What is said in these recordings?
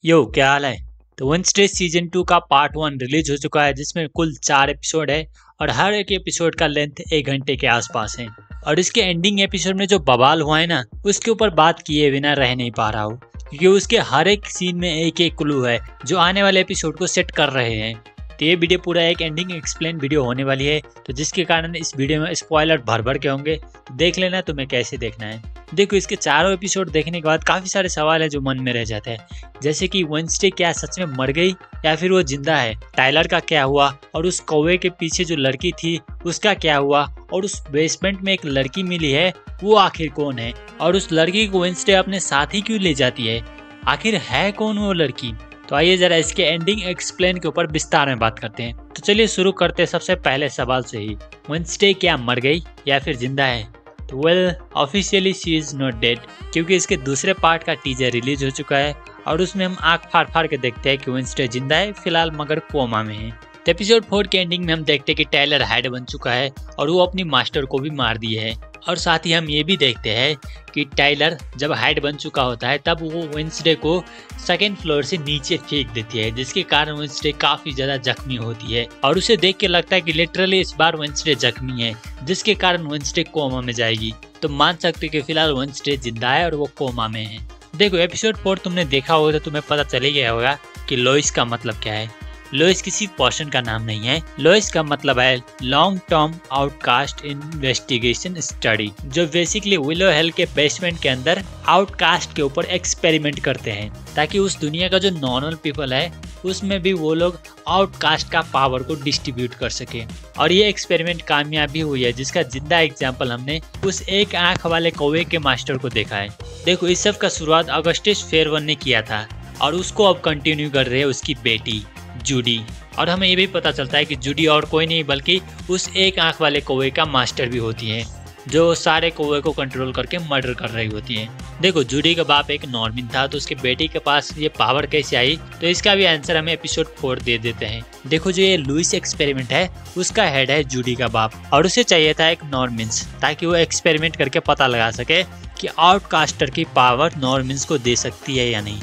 यो क्या हाल है। तो वेडनेसडे सीजन 2 का पार्ट 1 रिलीज हो चुका है, जिसमें कुल 4 एपिसोड है और हर एक एपिसोड का लेंथ 1 घंटे के आसपास है। और इसके एंडिंग एपिसोड में जो बवाल हुआ है ना, उसके ऊपर बात किए बिना रह नहीं पा रहा हूँ, क्योंकि उसके हर एक सीन में एक एक क्लू है जो आने वाले एपिसोड को सेट कर रहे हैं। तो ये वीडियो पूरा एक एंडिंग एक्सप्लेन वीडियो होने वाली है, तो जिसके कारण इस वीडियो में स्पॉइलर भर भर के होंगे। देख लेना तुम्हें कैसे देखना है। देखो, इसके चारों एपिसोड देखने के बाद काफी सारे सवाल है जो मन में रह जाते हैं, जैसे कि वेडनेसडे क्या सच में मर गई या फिर वो जिंदा है, टाइलर का क्या हुआ, और उस कौवे के पीछे जो लड़की थी उसका क्या हुआ, और उस बेसमेंट में एक लड़की मिली है वो आखिर कौन है, और उस लड़की को वेडनेसडे अपने साथ ही क्यों ले जाती है, आखिर है कौन वो लड़की। तो आइए जरा इसके एंडिंग एक्सप्लेन के ऊपर विस्तार में बात करते हैं। तो चलिए शुरू करते हैं सबसे पहले सवाल से ही, वेडनेसडे क्या मर गई या फिर जिंदा है। तो well, officially she is not dead, क्योंकि इसके दूसरे पार्ट का टीजर रिलीज हो चुका है और उसमें हम आंख फाड़ फाड़ के देखते हैं कि वेडनेसडे जिंदा है फिलहाल, मगर कोमा में है। तो एपिसोड 4 के एंडिंग में हम देखते हैं कि टाइलर हाइड बन चुका है और वो अपनी मास्टर को भी मार दिया है। और साथ ही हम ये भी देखते हैं कि टाइलर जब हाइड बन चुका होता है तब वो वेडनेसडे को सेकेंड फ्लोर से नीचे फेंक देती है, जिसके कारण वेडनेसडे काफी ज्यादा जख्मी होती है और उसे देख के लगता है कि लिटरली इस बार वेडनेसडे जख्मी है, जिसके कारण वेडनेसडे कोमा में जाएगी। तो मान सकते हो कि फिलहाल वेडनेसडे जिंदा है और वो कोमा में है। देखो, एपिसोड 4 तुमने देखा होगा तो तुम्हें पता चल ही गया होगा कि लोइस का मतलब क्या है। लोइस किसी पर्सन का नाम नहीं है। लोइस का मतलब है long term outcast investigation study, जो बेसिकली विलो हिल के बेसमेंट के अंदर आउटकास्ट के ऊपर एक्सपेरिमेंट करते हैं, ताकि उस दुनिया का जो नॉर्मल पीपल है उसमें भी वो लोग आउटकास्ट का पावर को डिस्ट्रीब्यूट कर सके। और ये एक्सपेरिमेंट कामयाब भी हुई है, जिसका जिंदा एग्जाम्पल हमने उस एक आंख वाले कौवे के मास्टर को देखा है। देखो, इस सब का शुरुआत ऑगस्टस फेयरवन ने किया था और उसको अब कंटिन्यू कर रही है उसकी बेटी जूडी। और हमें ये भी पता चलता है कि जूडी और कोई नहीं बल्कि उस एक आंख वाले कौवे का मास्टर भी होती है, जो सारे कौवे को कंट्रोल करके मर्डर कर रही होती है। देखो, जूडी का बाप एक नॉर्मन था, तो उसके बेटी के पास ये पावर कैसे आई, तो इसका भी आंसर हमें एपिसोड 4 दे देते हैं। देखो, जो ये लुइस एक्सपेरिमेंट है उसका हेड है जूडी का बाप, और उसे चाहिए था एक नॉर्मन्स, ताकि वो एक्सपेरिमेंट करके पता लगा सके कि आउटकास्टर की पावर नॉर्मन्स को दे सकती है या नहीं।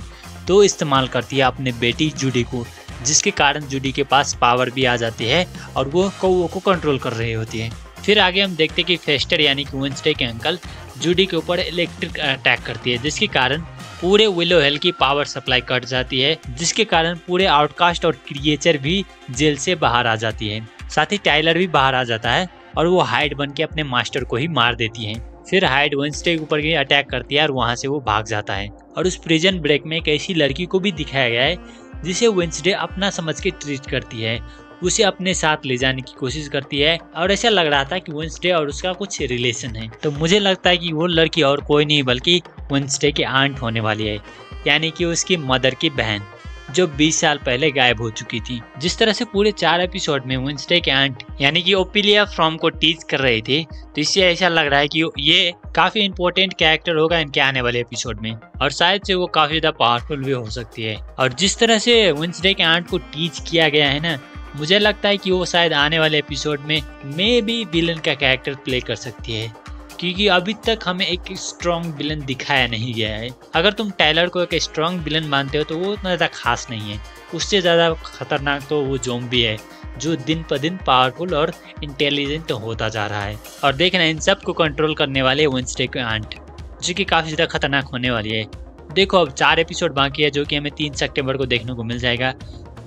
तो इस्तेमाल करती है अपने बेटी जूडी को, जिसके कारण जूडी के पास पावर भी आ जाती है और वो कौवों को कंट्रोल कर रही होती है। फिर आगे हम देखते हैं कि फेस्टर यानी कि वेडनेसडे के अंकल जूडी के ऊपर इलेक्ट्रिक अटैक करती है, जिसके कारण पूरे विलो हिल की पावर सप्लाई कट जाती है, जिसके कारण पूरे आउटकास्ट और क्रिएचर भी जेल से बाहर आ जाती है। साथ ही टाइलर भी बाहर आ जाता है और वो हाइड बन के अपने मास्टर को ही मार देती है। फिर हाइड वेडनेसडे के ऊपर अटैक करती है और वहाँ से वो भाग जाता है। और उस प्रिजन ब्रेक में एक ऐसी लड़की को भी दिखाया गया है जिसे वेडनेसडे अपना समझ के ट्रीट करती है, उसे अपने साथ ले जाने की कोशिश करती है, और ऐसा लग रहा था कि वेडनेसडे और उसका कुछ रिलेशन है। तो मुझे लगता है कि वो लड़की और कोई नहीं बल्कि वेडनेसडे की आंट होने वाली है, यानी कि उसकी मदर की बहन, जो 20 साल पहले गायब हो चुकी थी। जिस तरह से पूरे 4 एपिसोड में वेडनेसडे के आंट यानी कि ओपिलिया फ्रॉम को टीच कर रही थी, तो इससे ऐसा लग रहा है कि ये काफी इंपॉर्टेंट कैरेक्टर होगा इनके आने वाले एपिसोड में, और शायद से वो काफी ज्यादा पावरफुल भी हो सकती है। और जिस तरह से वेडनेसडे के आंट को टीच किया गया है ना, मुझे लगता है कि वो शायद आने वाले एपिसोड में मे बी विलन का कैरेक्टर प्ले कर सकती है, क्योंकि अभी तक हमें एक स्ट्रॉन्ग विलन दिखाया नहीं गया है। अगर तुम टाइलर को एक स्ट्रॉन्ग विलन मानते हो तो वो उतना ज़्यादा खास नहीं है, उससे ज़्यादा खतरनाक तो वो ज़ॉम्बी है, जो दिन पर दिन पावरफुल और इंटेलिजेंट होता जा रहा है। और देखना, इन सब को कंट्रोल करने वाले वेडनेसडे के आंट, जो कि काफ़ी ज़्यादा खतरनाक होने वाली है। देखो, अब 4 एपिसोड बाकी है, जो कि हमें 3 सितंबर को देखने को मिल जाएगा।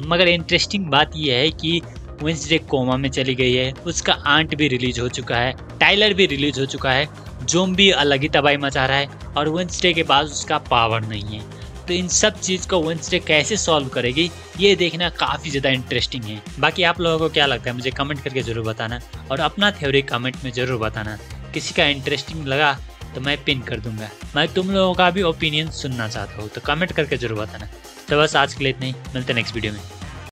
मगर इंटरेस्टिंग बात यह है कि वेडनेसडे कोमा में चली गई है, उसका आंट भी रिलीज हो चुका है, टाइलर भी रिलीज हो चुका है, ज़ॉम्बी अलग ही तबाही मचा रहा है, और वेडनेसडे के पास उसका पावर नहीं है। तो इन सब चीज़ को वेडनेसडे कैसे सॉल्व करेगी, ये देखना काफ़ी ज़्यादा इंटरेस्टिंग है। बाकी आप लोगों को क्या लगता है मुझे कमेंट करके ज़रूर बताना, और अपना थ्योरी कमेंट में ज़रूर बताना। किसी का इंटरेस्टिंग लगा तो मैं पिन कर दूंगा। मैं तुम लोगों का भी ओपिनियन सुनना चाहता हूँ, तो कमेंट करके ज़रूर बताना। तो बस आज के लिए इतना ही, मिलते हैं नेक्स्ट वीडियो में।